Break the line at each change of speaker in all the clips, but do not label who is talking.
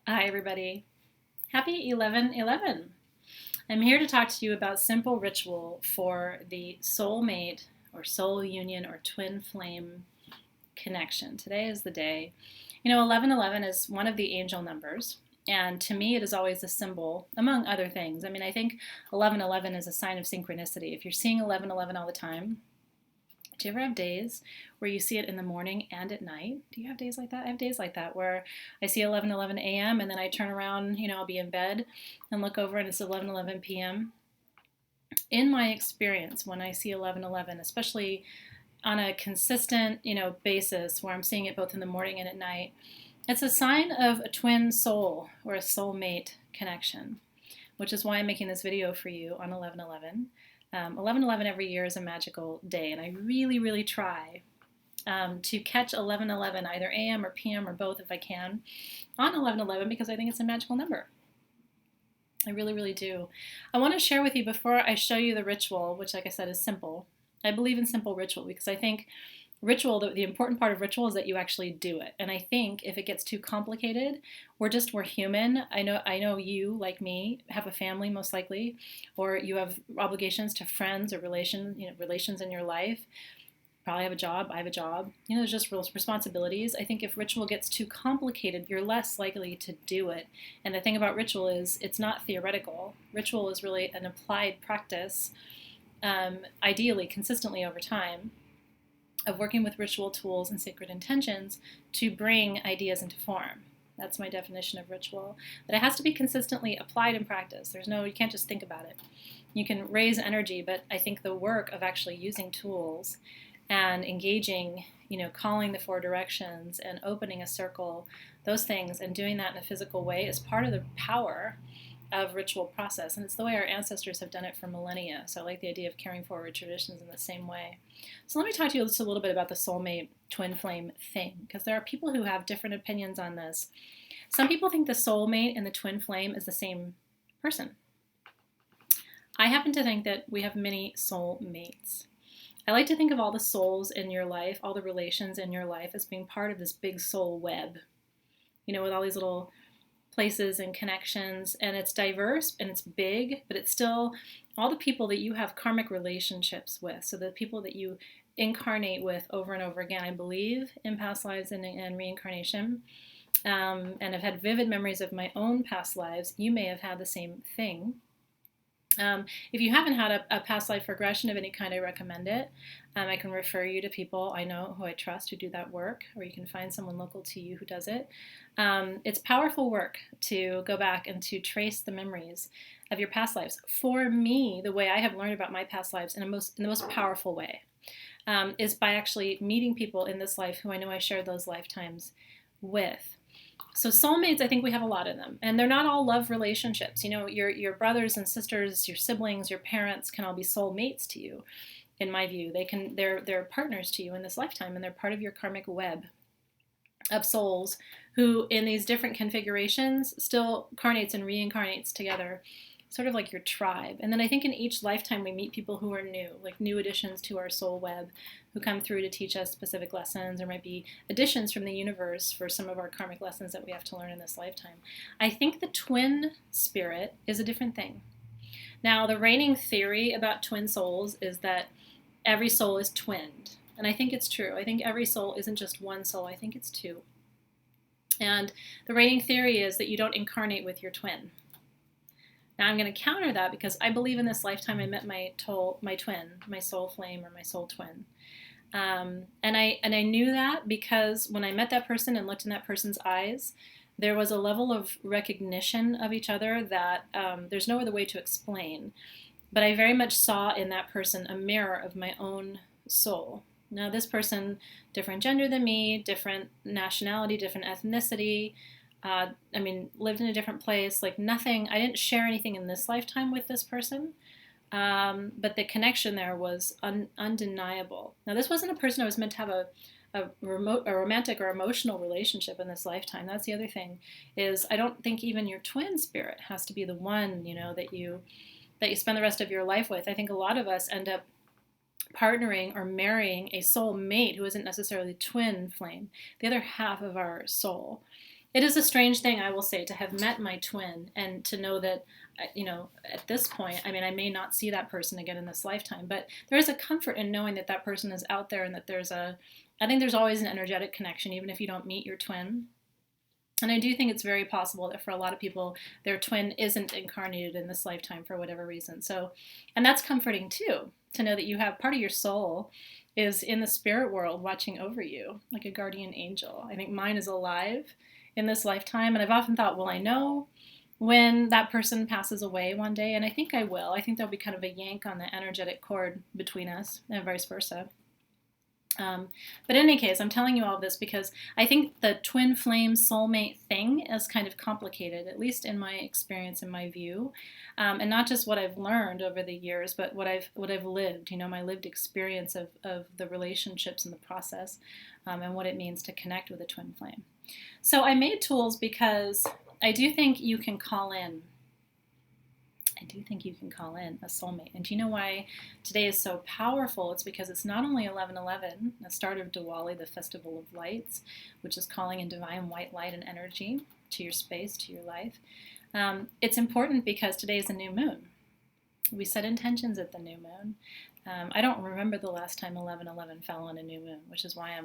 Hi, everybody. Happy 11/11. I'm here to talk to you about simple ritual for the soulmate or soul union or twin flame connection. Today is the day. 11/11 is one of the angel numbers. And to me, it is always a symbol, among other things. I think 11/11 is a sign of synchronicity. If you're seeing 11/11 all the time, do you ever have days where you see it in the morning and at night? Do you have days like that? I have days like that where I see 11:11 a.m. and then I turn around, I'll be in bed and look over and it's 11:11 p.m. In my experience, when I see 11:11, especially on a consistent, basis where I'm seeing it both in the morning and at night, it's a sign of a twin soul or a soulmate connection, which is why I'm making this video for you on 11/11. 11/11 every year is a magical day, and I really, really try to catch 11/11 either AM or PM or both if I can on 11/11 because I think it's a magical number. I really, really do. I want to share with you before I show you the ritual, which, like I said, is simple. I believe in simple ritual because I think ritual, the important part of ritual is that you actually do it. And I think if it gets too complicated, we're human. I know you, like me, have a family most likely, or you have obligations to friends or relations in your life. Probably have a job. I have a job. There's just rules, responsibilities. I think if ritual gets too complicated, you're less likely to do it. And the thing about ritual is it's not theoretical. Ritual is really an applied practice, ideally, consistently over time, of working with ritual tools and sacred intentions to bring ideas into form. That's my definition of ritual. But it has to be consistently applied in practice. You can't just think about it. You can raise energy, but I think the work of actually using tools and engaging, calling the four directions and opening a circle, those things, and doing that in a physical way is part of the power of ritual process. And it's the way our ancestors have done it for millennia. So I like the idea of carrying forward traditions in the same way. So let me talk to you just a little bit about the soulmate twin flame thing, because there are people who have different opinions on this. Some people think the soulmate and the twin flame is the same person. I happen to think that we have many soulmates. I like to think of all the souls in your life, all the relations in your life, as being part of this big soul web, with all these little places and connections, and it's diverse and it's big, but it's still all the people that you have karmic relationships with. So the people that you incarnate with over and over again. I believe in past lives and reincarnation, and I've had vivid memories of my own past lives. You may have had the same thing. If you haven't had a past life regression of any kind, I recommend it. I can refer you to people I know who I trust who do that work, or you can find someone local to you who does it. It's powerful work to go back and to trace the memories of your past lives. For me, the way I have learned about my past lives in the most powerful way is by actually meeting people in this life who I know I shared those lifetimes with. So soulmates, I think we have a lot of them, and they're not all love relationships. Your brothers and sisters, your siblings, your parents can all be soulmates to you. In my view, they're partners to you in this lifetime, and they're part of your karmic web of souls who, in these different configurations, still carnates and reincarnates together, sort of like your tribe. And then I think in each lifetime we meet people who are new, like new additions to our soul web, who come through to teach us specific lessons, or might be additions from the universe for some of our karmic lessons that we have to learn in this lifetime. I think the twin spirit is a different thing. Now, the reigning theory about twin souls is that every soul is twinned. And I think it's true. I think every soul isn't just one soul. I think it's two. And the reigning theory is that you don't incarnate with your twin. Now I'm going to counter that because I believe in this lifetime I met my twin, my soul flame or my soul twin. And I knew that because when I met that person and looked in that person's eyes, there was a level of recognition of each other that there's no other way to explain. But I very much saw in that person a mirror of my own soul. Now this person, different gender than me, different nationality, different ethnicity, lived in a different place, like nothing, I didn't share anything in this lifetime with this person, but the connection there was undeniable. Now, this wasn't a person I was meant to have a romantic or emotional relationship in this lifetime. That's the other thing, is I don't think even your twin spirit has to be the one, that you spend the rest of your life with. I think a lot of us end up partnering or marrying a soul mate who isn't necessarily twin flame, the other half of our soul. it is a strange thing, I will say, to have met my twin and to know that, at this point, I mean, I may not see that person again in this lifetime, but there is a comfort in knowing that that person is out there and that I think there's always an energetic connection, even if you don't meet your twin. And I do think it's very possible that for a lot of people, their twin isn't incarnated in this lifetime for whatever reason. So, and that's comforting too, to know that you have part of your soul is in the spirit world watching over you, like a guardian angel. I think mine is alive in this lifetime. And I've often thought, will I know when that person passes away one day? And I think I will. I think there'll be kind of a yank on the energetic cord between us and vice versa. But in any case, I'm telling you all of this because I think the twin flame soulmate thing is kind of complicated, at least in my experience, in my view, and not just what I've learned over the years, but what I've lived. My lived experience of the relationships and the process, and what it means to connect with a twin flame. So I made tools because I do think you can call in. I do think you can call in a soulmate. And do you know why today is so powerful? It's because it's not only 11/11, the start of Diwali, the Festival of Lights, which is calling in divine white light and energy to your space, to your life. It's important because today is a new moon. We set intentions at the new moon. I don't remember the last time 11/11 fell on a new moon, which is why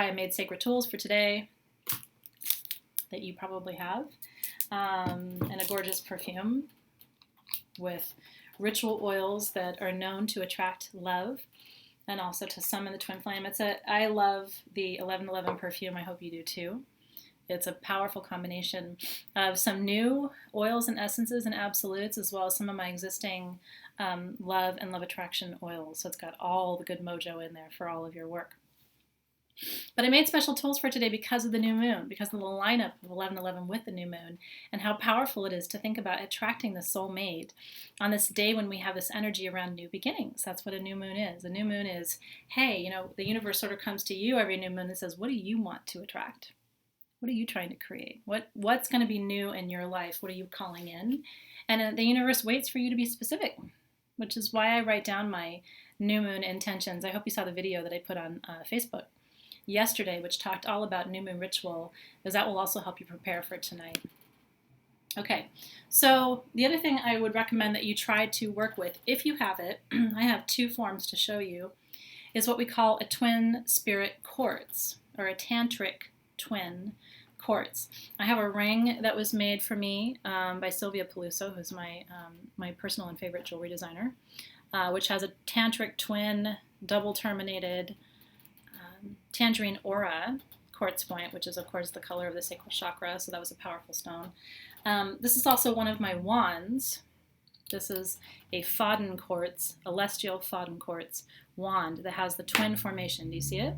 I made sacred tools for today that you probably have, and a gorgeous perfume with ritual oils that are known to attract love and also to summon the twin flame. I love the 11/11 perfume. I hope you do too. It's a powerful combination of some new oils and essences and absolutes, as well as some of my existing love and love attraction oils. So it's got all the good mojo in there for all of your work. But I made special tools for today because of the new moon, because of the lineup of 11/11 with the new moon, and how powerful it is to think about attracting the soulmate on this day when we have this energy around new beginnings. That's what a new moon is. A new moon is, hey, the universe sort of comes to you every new moon and says, what do you want to attract? What are you trying to create? What's going to be new in your life? What are you calling in? And the universe waits for you to be specific, which is why I write down my new moon intentions. I hope you saw the video that I put on Facebook yesterday, which talked all about new moon ritual, because that will also help you prepare for tonight. Okay, so the other thing I would recommend that you try to work with, if you have it, I have 2 forms to show you, is what we call a twin spirit quartz, or a tantric twin quartz. I have a ring that was made for me by Sylvia Peluso, who's my personal and favorite jewelry designer, which has a tantric twin double terminated tangerine aura quartz point, which is of course the color of the sacral chakra, so that was a powerful stone. This is also one of my wands. This is a Faden quartz, a celestial Faden quartz wand that has the twin formation. Do you see it?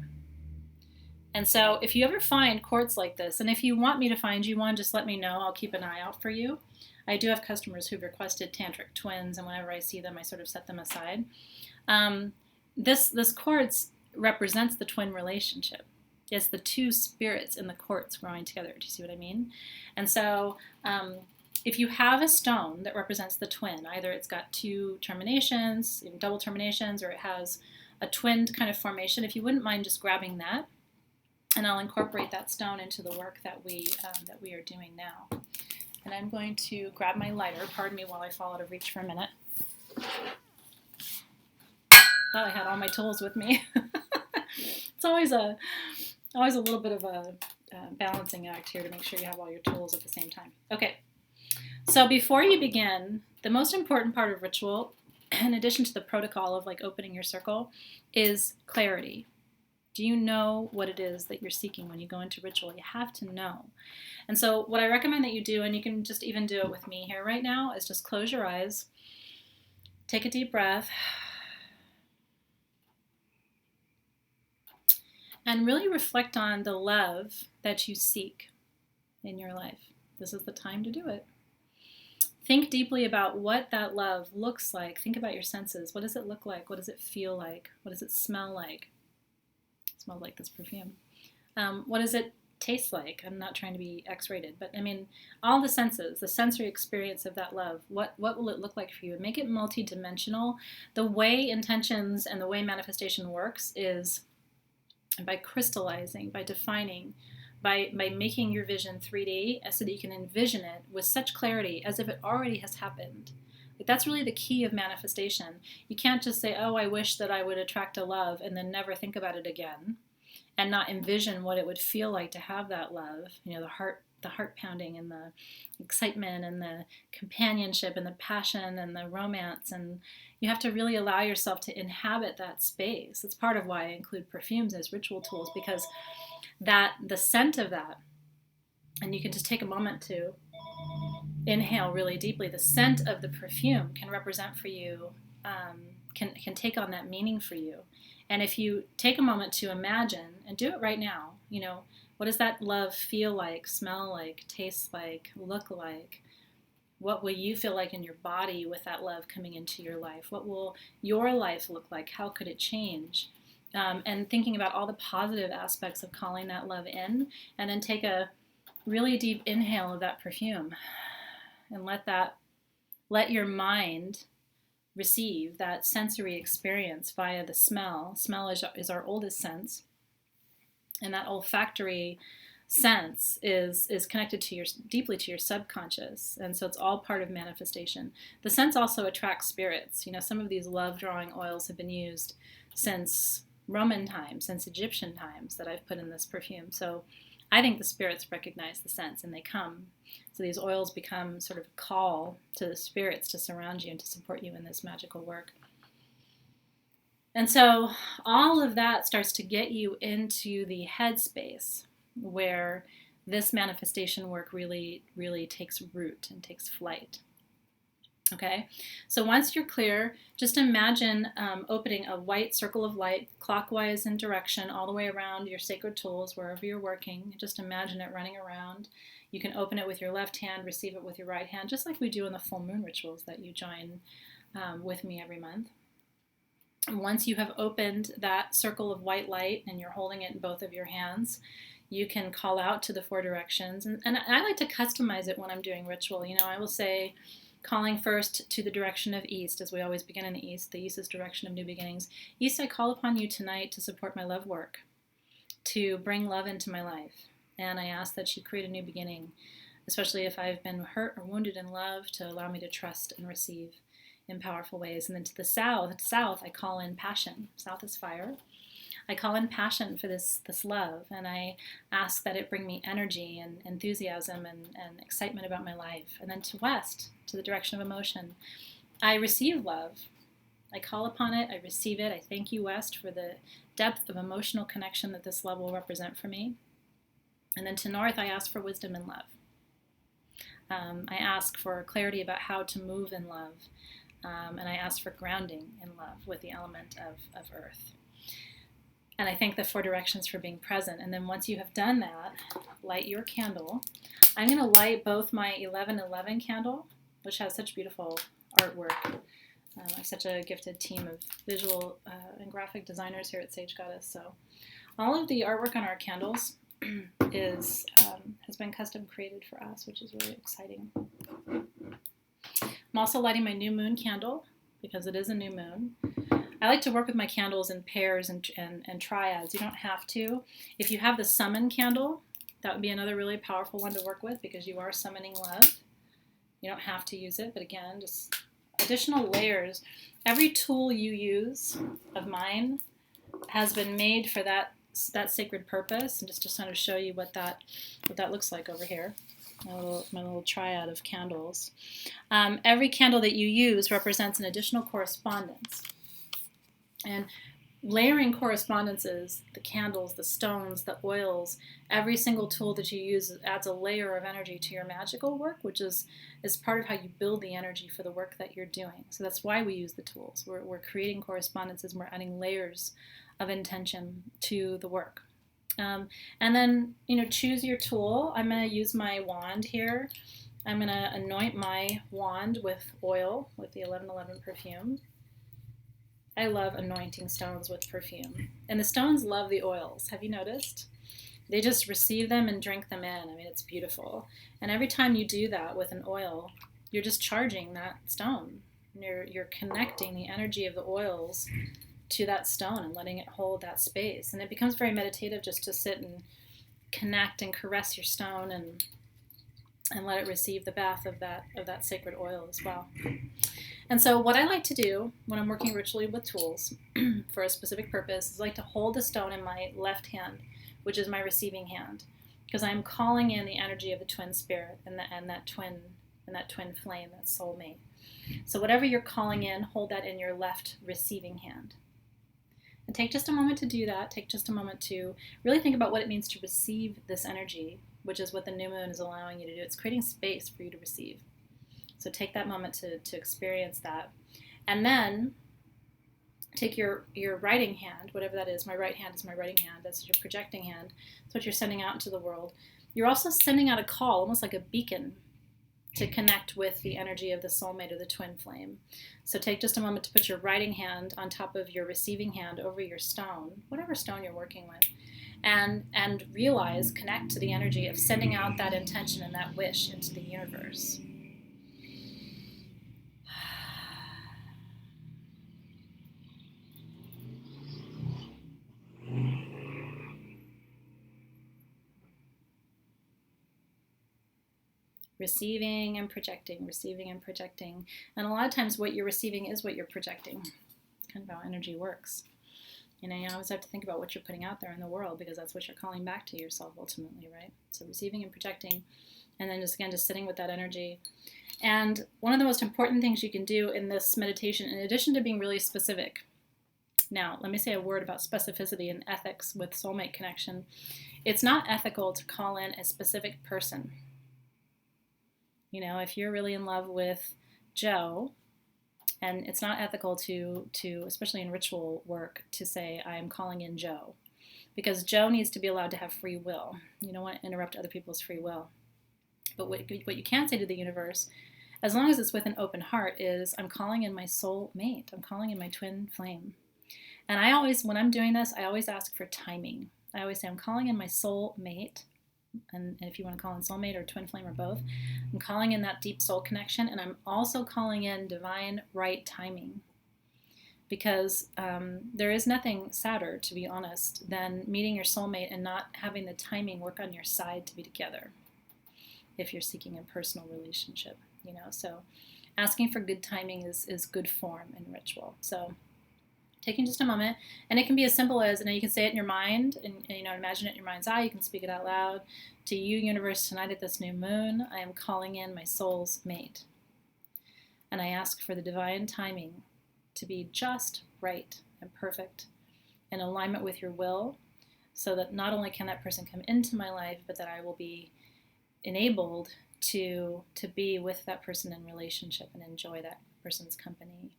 And so if you ever find quartz like this, and if you want me to find you one, just let me know. I'll keep an eye out for you. I do have customers who've requested tantric twins, and whenever I see them, I sort of set them aside. This quartz represents the twin relationship. It's the 2 spirits in the quartz growing together. Do you see what I mean? And so if you have a stone that represents the twin, either it's got 2 terminations, double terminations, or it has a twinned kind of formation, if you wouldn't mind just grabbing that, and I'll incorporate that stone into the work that we are doing now. And I'm going to grab my lighter. Pardon me while I fall out of reach for a minute. Thought I had all my tools with me. It's always a little bit of a balancing act here to make sure you have all your tools at the same time. Okay, so before you begin, the most important part of ritual, in addition to the protocol of like opening your circle, is clarity. Do you know what it is that you're seeking when you go into ritual? You have to know. And so what I recommend that you do, and you can just even do it with me here right now, is just close your eyes, take a deep breath, and really reflect on the love that you seek in your life. This is the time to do it. Think deeply about what that love looks like. Think about your senses. What does it look like? What does it feel like? What does it smell like? It smells like this perfume. What does it taste like? I'm not trying to be X-rated, but I mean, all the senses, the sensory experience of that love, what will it look like for you? And make it multi-dimensional. The way intentions and the way manifestation works is by crystallizing, by defining by making your vision 3D so that you can envision it with such clarity as if it already has happened. Like, that's really the key of manifestation. You can't just say, oh, I wish that I would attract a love, and then never think about it again and not envision what it would feel like to have that love. You know, the heart pounding and the excitement and the companionship and the passion and the romance. And you have to really allow yourself to inhabit that space. It's part of why I include perfumes as ritual tools, because the scent of that, and you can just take a moment to inhale really deeply, the scent of the perfume can represent for you, can take on that meaning for you. And if you take a moment to imagine, and do it right now, you know, what does that love feel like, smell like, taste like, look like? What will you feel like in your body with that love coming into your life? What will your life look like? How could it change? And thinking about all the positive aspects of calling that love in, and then take a really deep inhale of that perfume and let your mind receive that sensory experience via the smell. Smell is our oldest sense, and that olfactory sense is connected to deeply to your subconscious, and so it's all part of manifestation. The sense also attracts spirits. You know, some of these love drawing oils have been used since Roman times, since Egyptian times, that I've put in this perfume. So I think the spirits recognize the sense and they come. So these oils become sort of a call to the spirits to surround you and to support you in this magical work. And so all of that starts to get you into the headspace where this manifestation work really, really takes root and takes flight. Okay, so once you're clear, just imagine opening a white circle of light clockwise in direction all the way around your sacred tools, wherever you're working. Just imagine it running around. You can open it with your left hand, receive it with your right hand, just like we do in the full moon rituals that you join with me every month. And once you have opened that circle of white light and you're holding it in both of your hands, you can call out to the four directions. And I like to customize it when I'm doing ritual. You know, I will say, calling first to the direction of east, as we always begin in the east. The east is direction of new beginnings. East, I call upon you tonight to support my love work, to bring love into my life. And I ask that you create a new beginning, especially if I've been hurt or wounded in love, to allow me to trust and receive in powerful ways. And then to the south, I call in passion. South is fire. I call in passion for this love, and I ask that it bring me energy and enthusiasm and excitement about my life. And then to west, to the direction of emotion, I receive love. I call upon it, I receive it. I thank you, West, for the depth of emotional connection that this love will represent for me. And then to north, I ask for wisdom and love. I ask for clarity about how to move in love, and I ask for grounding in love with the element of earth. And I thank the four directions for being present. And then once you have done that, light your candle. I'm going to light both my 1111 candle, which has such beautiful artwork. I have such a gifted team of visual and graphic designers here at Sage Goddess. So all of the artwork on our candles has been custom created for us, which is really exciting. I'm also lighting my new moon candle because it is a new moon. I like to work with my candles in pairs and triads. You don't have to. If you have the summon candle, that would be another really powerful one to work with because you are summoning love. You don't have to use it, but again, just additional layers. Every tool you use of mine has been made for that sacred purpose. And just to sort of show you what that looks like over here. My little triad of candles. Every candle that you use represents an additional correspondence. And layering correspondences, the candles, the stones, the oils, every single tool that you use adds a layer of energy to your magical work, which is part of how you build the energy for the work that you're doing. So that's why we use the tools. We're creating correspondences and we're adding layers of intention to the work. And then, choose your tool. I'm going to use my wand here. I'm going to anoint my wand with oil, with the 1111 perfume. I love anointing stones with perfume. And the stones love the oils. Have you noticed? They just receive them and drink them in. I mean, it's beautiful. And every time you do that with an oil, you're just charging that stone. You're connecting the energy of the oils to that stone and letting it hold that space. And it becomes very meditative just to sit and connect and caress your stone and let it receive the bath of that sacred oil as well. And so what I like to do when I'm working ritually with tools for a specific purpose is like to hold the stone in my left hand, which is my receiving hand, because I'm calling in the energy of the twin spirit and that twin flame, that soulmate. So whatever you're calling in, hold that in your left receiving hand. And take just a moment to do that. Take just a moment to really think about what it means to receive this energy, which is what the new moon is allowing you to do. It's creating space for you to receive. So take that moment to experience that. And then take your writing hand, whatever that is. My right hand is my writing hand. That's your projecting hand. That's what you're sending out into the world. You're also sending out a call, almost like a beacon, to connect with the energy of the soulmate or the twin flame. So take just a moment to put your writing hand on top of your receiving hand over your stone, whatever stone you're working with, and realize, connect to the energy of sending out that intention and that wish into the universe. Receiving and projecting, receiving and projecting. And a lot of times what you're receiving is what you're projecting. Kind of how energy works. You always have to think about what you're putting out there in the world, because that's what you're calling back to yourself ultimately, right? So receiving and projecting, and then just sitting with that energy. And one of the most important things you can do in this meditation, in addition to being really specific, now let me say a word about specificity and ethics with soulmate connection. It's not ethical to call in a specific person. If you're really in love with Joe, and it's not ethical to especially in ritual work, to say, I am calling in Joe, because Joe needs to be allowed to have free will. You don't want to interrupt other people's free will. But what you can say to the universe, as long as it's with an open heart, is I'm calling in my soul mate. I'm calling in my twin flame. And I always, when I'm doing this, I always ask for timing. I always say, I'm calling in my soul mate. And if you want to call in soulmate or twin flame or both, I'm calling in that deep soul connection, and I'm also calling in divine right timing, because there is nothing sadder, to be honest, than meeting your soulmate and not having the timing work on your side to be together if you're seeking a personal relationship. So asking for good timing is good form in ritual. So taking just a moment, and it can be as simple as, you can say it in your mind, and imagine it in your mind's eye. You can speak it out loud. To you, universe, tonight at this new moon, I am calling in my soul's mate, and I ask for the divine timing to be just right and perfect, in alignment with your will, so that not only can that person come into my life, but that I will be enabled to be with that person in relationship and enjoy that person's company.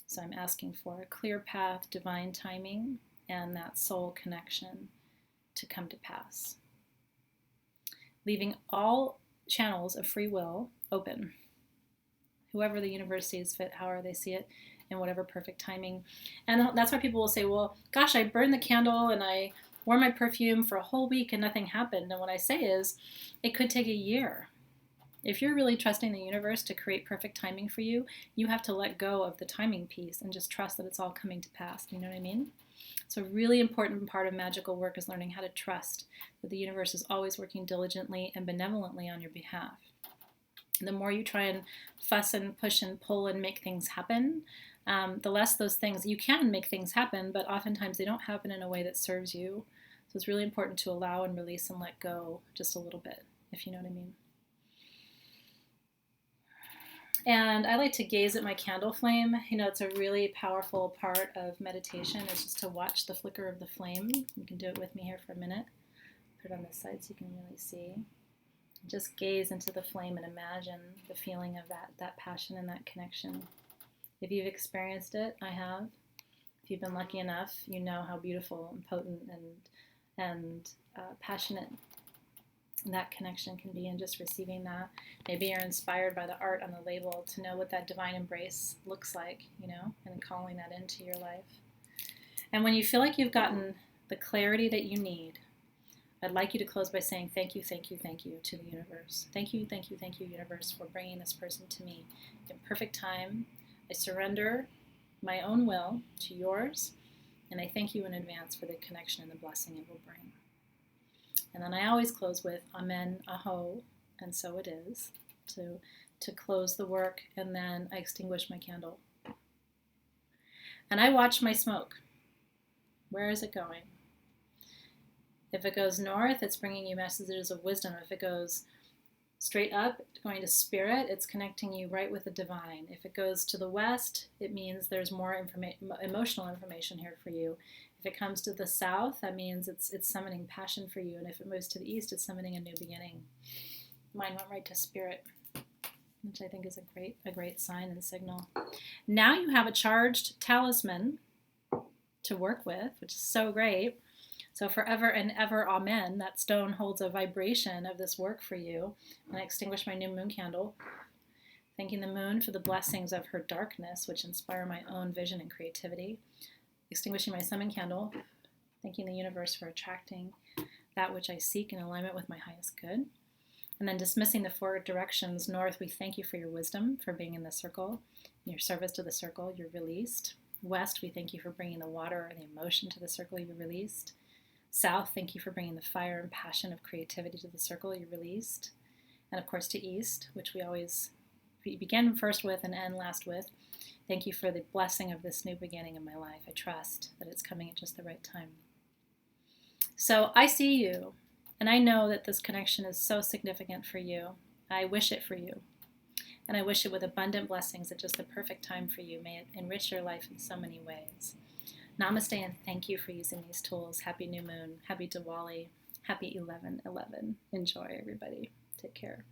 So I'm asking for a clear path, divine timing, and that soul connection to come to pass. Leaving all channels of free will open. Whoever the universe sees fit, however they see it, in whatever perfect timing. And that's why people will say, well, gosh, I burned the candle and I wore my perfume for a whole week and nothing happened. And what I say is, it could take a year. If you're really trusting the universe to create perfect timing for you, you have to let go of the timing piece and just trust that it's all coming to pass. You know what I mean? So a really important part of magical work is learning how to trust that the universe is always working diligently and benevolently on your behalf. The more you try and fuss and push and pull and make things happen, the less those things, you can make things happen, but oftentimes they don't happen in a way that serves you. So it's really important to allow and release and let go just a little bit, if you know what I mean. And I like to gaze at my candle flame. It's a really powerful part of meditation, is just to watch the flicker of the flame. You can do it with me here for a minute. Put it on this side so you can really see. Just gaze into the flame and imagine the feeling of that passion and that connection. If you've experienced it, I have. If you've been lucky enough, you know how beautiful and potent and passionate that connection can be, and just receiving that. Maybe you're inspired by the art on the label to know what that divine embrace looks like, and calling that into your life. And when you feel like you've gotten the clarity that you need, I'd like you to close by saying thank you, thank you, thank you to the universe. Thank you, thank you, thank you, universe, for bringing this person to me in perfect time. I surrender my own will to yours, and I thank you in advance for the connection and the blessing it will bring. And then I always close with Amen, Aho, and so it is, to close the work, and then I extinguish my candle. And I watch my smoke. Where is it going? If it goes north, it's bringing you messages of wisdom. If it goes straight up, going to spirit, it's connecting you right with the divine. If it goes to the west, it means there's more emotional information here for you. If it comes to the south, that means it's summoning passion for you. And if it moves to the east, it's summoning a new beginning. Mine went right to spirit, which I think is a great sign and signal. Now you have a charged talisman to work with, which is so great. So forever and ever, amen. That stone holds a vibration of this work for you. And I extinguish my new moon candle, thanking the moon for the blessings of her darkness, which inspire my own vision and creativity. Extinguishing my summon candle, thanking the universe for attracting that which I seek in alignment with my highest good. And then dismissing the four directions. North, we thank you for your wisdom, for being in the circle. In your service to the circle, you're released. West, we thank you for bringing the water and the emotion to the circle, you're released. South, thank you for bringing the fire and passion of creativity to the circle, you're released. And of course to East, which we begin first with and end last with. Thank you for the blessing of this new beginning in my life. I trust that it's coming at just the right time. So I see you, and I know that this connection is so significant for you. I wish it for you. And I wish it with abundant blessings at just the perfect time for you. May it enrich your life in so many ways. Namaste, and thank you for using these tools. Happy new moon. Happy Diwali. Happy 11/11. Enjoy, everybody. Take care.